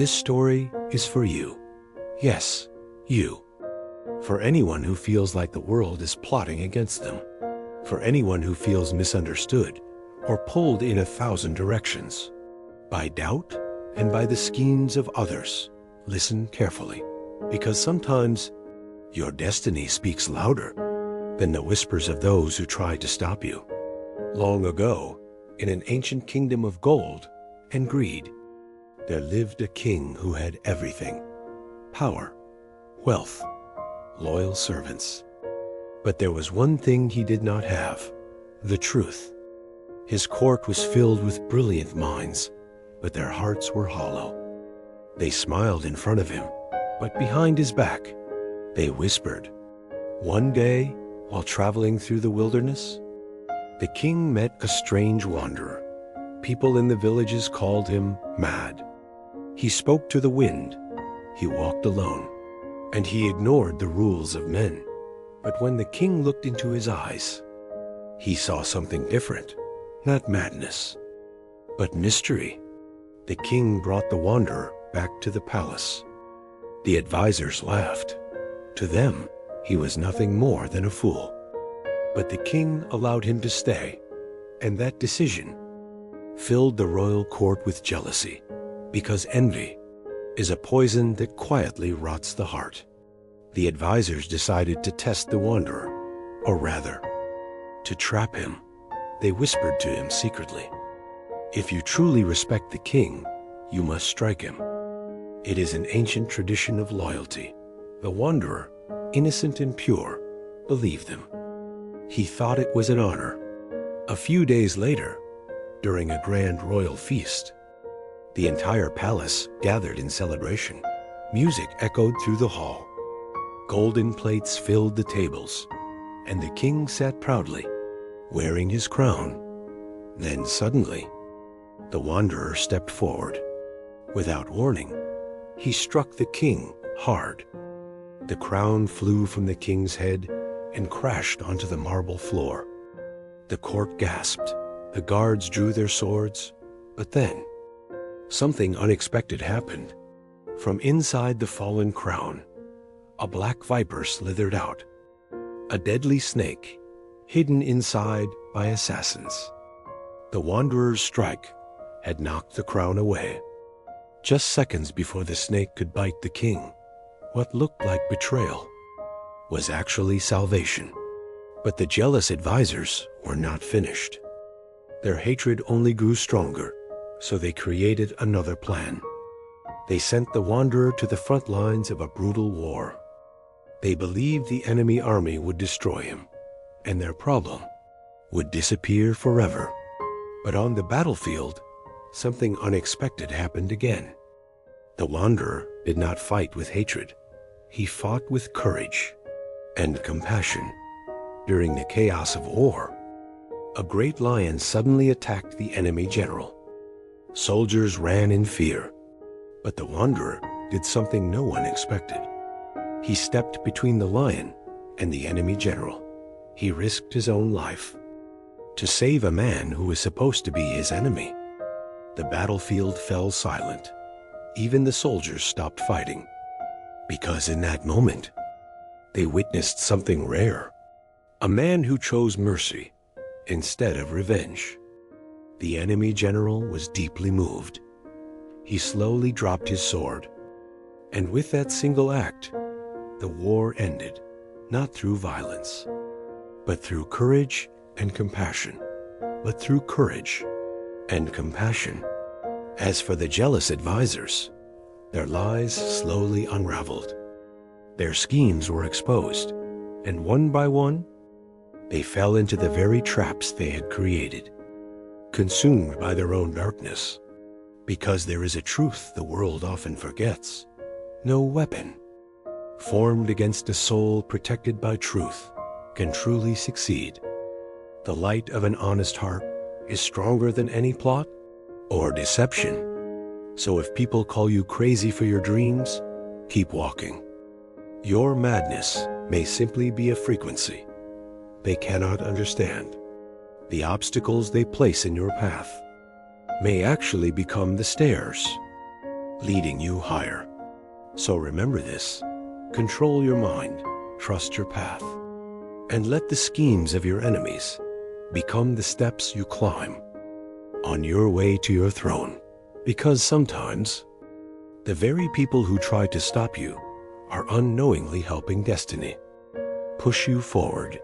This story is for you. Yes, you. For anyone who feels like the world is plotting against them. For anyone who feels misunderstood or pulled in 1,000 directions. By doubt and by the schemes of others. Listen carefully, because sometimes your destiny speaks louder than the whispers of those who try to stop you. Long ago, in an ancient kingdom of gold and greed, there lived a king who had everything: power, wealth, loyal servants. But there was one thing he did not have: the truth. His court was filled with brilliant minds, but their hearts were hollow. They smiled in front of him, but behind his back, they whispered. One day, while traveling through the wilderness, the king met a strange wanderer. People in the villages called him mad. He spoke to the wind, he walked alone, and he ignored the rules of men. But when the king looked into his eyes, he saw something different, not madness, but mystery. The king brought the wanderer back to the palace. The advisors laughed. To them, he was nothing more than a fool. But the king allowed him to stay, and that decision filled the royal court with jealousy, because envy is a poison that quietly rots the heart. The advisors decided to test the wanderer, or rather, to trap him. They whispered to him secretly, "If you truly respect the king, you must strike him." It is an ancient tradition of loyalty. The wanderer, innocent and pure, believed them. He thought it was an honor. A few days later, during a grand royal feast, the entire palace gathered in celebration. Music echoed through the hall. Golden plates filled the tables, and the king sat proudly, wearing his crown. Then suddenly, the wanderer stepped forward. Without warning, he struck the king hard. The crown flew from the king's head and crashed onto the marble floor. The court gasped. The guards drew their swords. But then, something unexpected happened. From inside the fallen crown, a black viper slithered out, a deadly snake hidden inside by assassins. The wanderer's strike had knocked the crown away. Just seconds before the snake could bite the king, what looked like betrayal was actually salvation. But the jealous advisors were not finished. Their hatred only grew stronger, so they created another plan. They sent the wanderer to the front lines of a brutal war. They believed the enemy army would destroy him, and their problem would disappear forever. But on the battlefield, something unexpected happened again. The wanderer did not fight with hatred. He fought with courage and compassion. During the chaos of war, a great lion suddenly attacked the enemy general. Soldiers ran in fear, but the wanderer did something no one expected. He stepped between the lion and the enemy general. He risked his own life to save a man who was supposed to be his enemy. The battlefield fell silent. Even the soldiers stopped fighting, because in that moment, they witnessed something rare. A man who chose mercy instead of revenge. The enemy general was deeply moved. He slowly dropped his sword, and with that single act, the war ended, not through violence, but through courage and compassion. But through courage and compassion. As for the jealous advisors, their lies slowly unraveled. Their schemes were exposed, and one by one, they fell into the very traps they had created, consumed by their own darkness. Because there is a truth the world often forgets. No weapon formed against a soul protected by truth can truly succeed. The light of an honest heart is stronger than any plot or deception. So if people call you crazy for your dreams, keep walking. Your madness may simply be a frequency they cannot understand. The obstacles they place in your path may actually become the stairs leading you higher. So remember this: control your mind, trust your path, and let the schemes of your enemies become the steps you climb on your way to your throne. Because sometimes the very people who try to stop you are unknowingly helping destiny push you forward